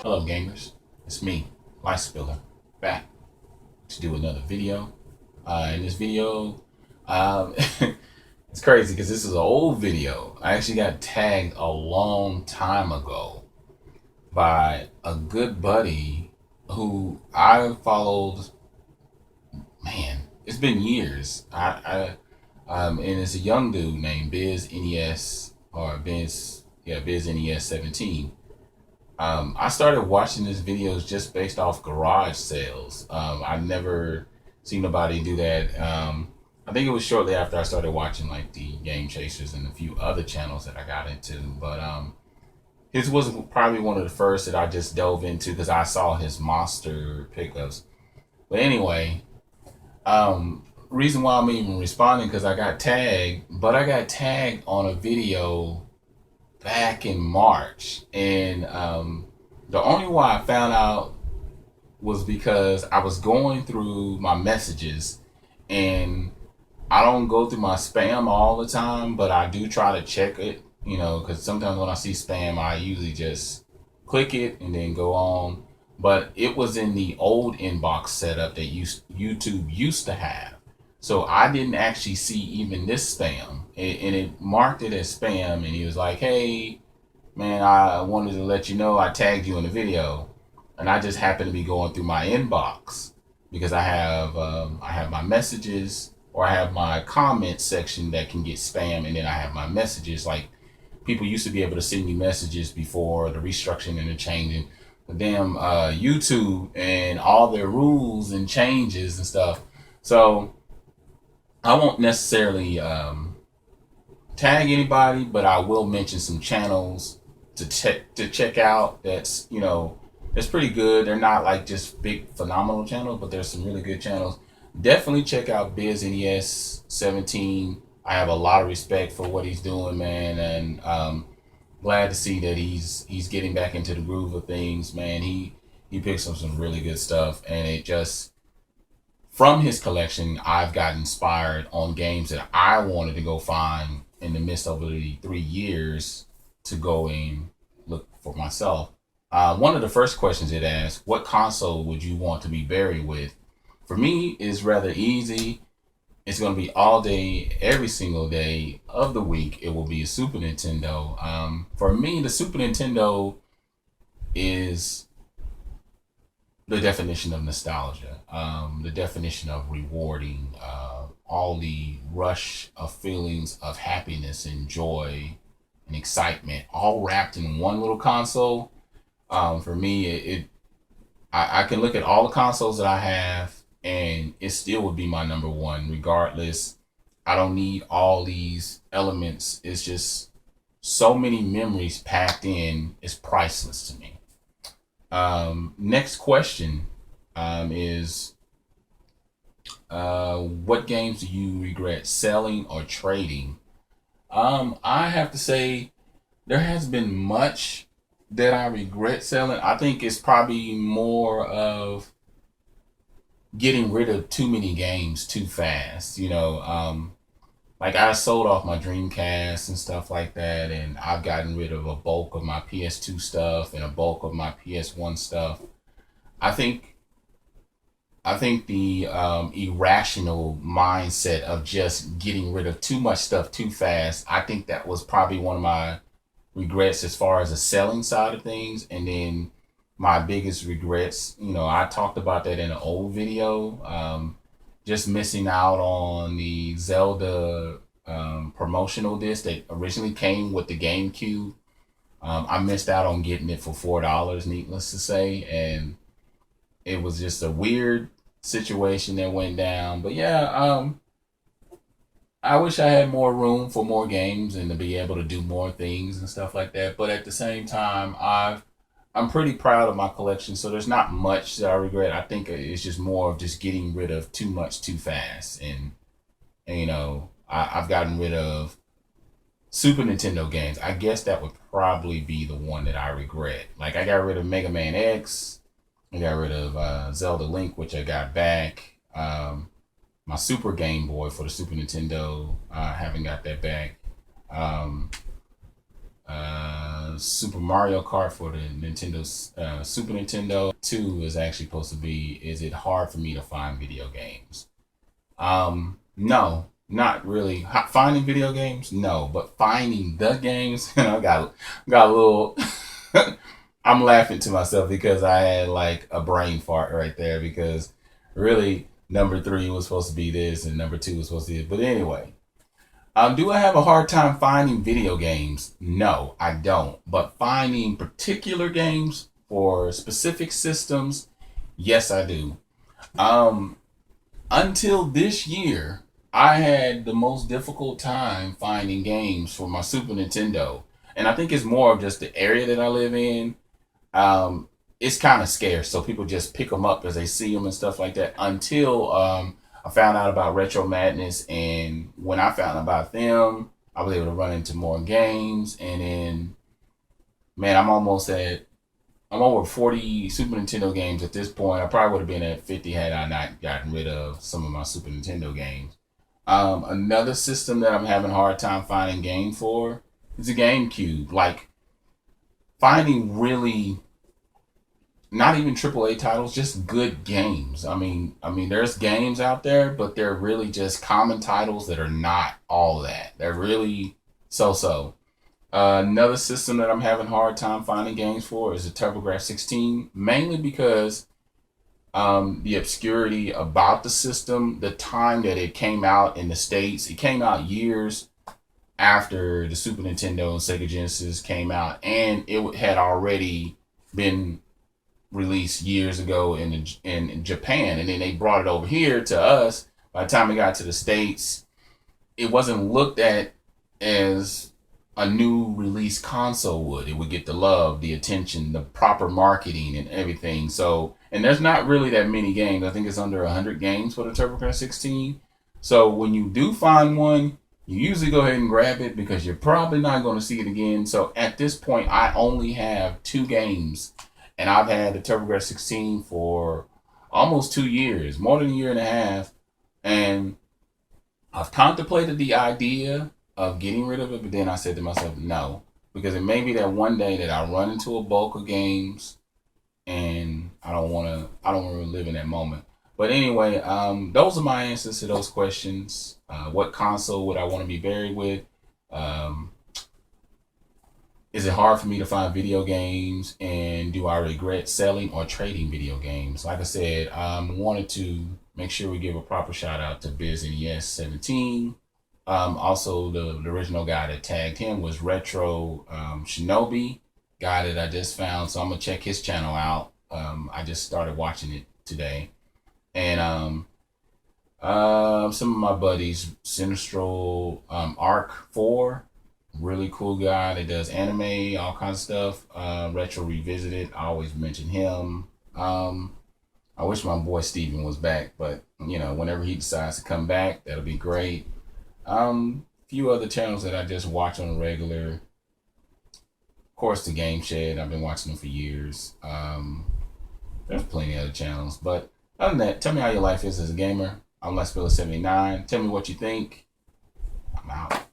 Hello gamers, it's me, Life Spiller, back to do another video. In this video, it's crazy because this is an old video. I actually got tagged a long time ago by a good buddy who I followed. Man, it's been years. And it's a young dude named bizzNES or bizzNES17. I started watching his videos just based off garage sales. I've never seen nobody do that. I think it was shortly after I started watching like the Game Chasers and a few other channels that I got into. But his was probably one of the first that I just dove into because I saw his monster pickups. But anyway, reason why I'm even responding because I got tagged, but I got tagged on a video back in March, and the only why I found out was because I was going through my messages, and I don't go through my spam all the time, but I do try to check it, because sometimes when I see spam, I usually just click it and then go on. But it was in the old inbox setup that YouTube used to have. So I didn't actually see even this spam, and it marked it as spam. And he was like, "Hey, man, I wanted to let you know I tagged you in the video," and I just happened to be going through my inbox because I have my messages, or I have my comment section that can get spam, and then I have my messages. Like, people used to be able to send me messages before the restructuring and the changing. The damn YouTube and all their rules and changes and stuff. So I won't necessarily tag anybody, but I will mention some channels to check out. That's pretty good. They're not like just big phenomenal channels, but there's some really good channels. Definitely check out bizzNES17. I have a lot of respect for what he's doing, man, and glad to see that he's getting back into the groove of things, man. He picks up some really good stuff, and it just, from his collection, I've got inspired on games that I wanted to go find in the midst of the 3 years to go and look for myself. One of the first questions it asked, what console would you want to be buried with? For me, it's rather easy. It's going to be all day, every single day of the week. It will be a Super Nintendo. For me, the Super Nintendo is the definition of nostalgia, the definition of rewarding, all the rush of feelings of happiness and joy and excitement, all wrapped in one little console. For me, I can look at all the consoles that I have, and it still would be my number one regardless. I don't need all these elements. It's just so many memories packed in. It's priceless to me. Next question is what games do you regret selling or trading? I have to say there has been much that I regret selling. I think it's probably more of getting rid of too many games too fast. Like, I sold off my Dreamcast and stuff like that, and I've gotten rid of a bulk of my PS2 stuff and a bulk of my PS1 stuff. I think the irrational mindset of just getting rid of too much stuff too fast, I think that was probably one of my regrets as far as the selling side of things. And then my biggest regrets, I talked about that in an old video. Just missing out on the Zelda promotional disc that originally came with the GameCube. I missed out on getting it for $4, needless to say, and it was just a weird situation that went down. But yeah, I wish I had more room for more games and to be able to do more things and stuff like that. But at the same time, I'm pretty proud of my collection, so there's not much that I regret. I think it's just more of just getting rid of too much too fast, and I've gotten rid of Super Nintendo games. I guess that would probably be the one that I regret. Like, I got rid of Mega Man X, I got rid of Zelda Link, which I got back. My Super Game Boy for the Super Nintendo, I haven't got that back. Super Mario Kart for the Nintendo Super Nintendo. 2 is actually supposed to be, is it hard for me to find video games? No, not really. Finding video games, no, but finding the games, I got a little. I'm laughing to myself because I had like a brain fart right there, because really number 3 was supposed to be this and number 2 was supposed to be this. But anyway, do I have a hard time finding video games? No, I don't. But finding particular games for specific systems, yes, I do. Until this year, I had the most difficult time finding games for my Super Nintendo. And I think it's more of just the area that I live in. It's kind of scarce, so people just pick them up as they see them and stuff like that. Until I found out about Retro Madness, and when I found out about them, I was able to run into more games. And then, man, I'm over 40 Super Nintendo games at this point. I probably would have been at 50 had I not gotten rid of some of my Super Nintendo games. Another system that I'm having a hard time finding games for is the GameCube. Like, finding really not even AAA titles, just good games. I mean, there's games out there, but they're really just common titles that are not all that. They're really so-so. Another system that I'm having a hard time finding games for is the TurboGrafx-16, mainly because the obscurity about the system, the time that it came out in the States. It came out years after the Super Nintendo and Sega Genesis came out, and it had already been released years ago in Japan, and then they brought it over here to us. By the time it got to the States, it wasn't looked at as a new release console would. It would get the love, the attention, the proper marketing and everything. So, and there's not really that many games. I think it's under 100 games for the TurboGrafx-16. So when you do find one, you usually go ahead and grab it because you're probably not going to see it again. So at this point, I only have 2 games, and I've had the TurboGrafx-16 for almost 2 years, more than a year and a half. And I've contemplated the idea of getting rid of it, but then I said to myself, no, because it may be that one day that I run into a bulk of games, and I don't want to live in that moment. But anyway, those are my answers to those questions. What console would I want to be buried with? Is it hard for me to find video games? And do I regret selling or trading video games? Like I said, wanted to make sure we give a proper shout out to bizzNES17. Also, the original guy that tagged him was Retro Shinobi, guy that I just found. So I'm going to check his channel out. I just started watching it today. And some of my buddies, Sinistral Arc 4, really cool guy that does anime, all kinds of stuff. Retro Revisited, I always mention him. I wish my boy Steven was back, but whenever he decides to come back, that'll be great. Few other channels that I just watch on a regular. Of course, the Game Shed, I've been watching them for years. There's plenty of other channels, but other than that, tell me how your life is as a gamer. I'm SPILLIN79. Tell me what you think. I'm out.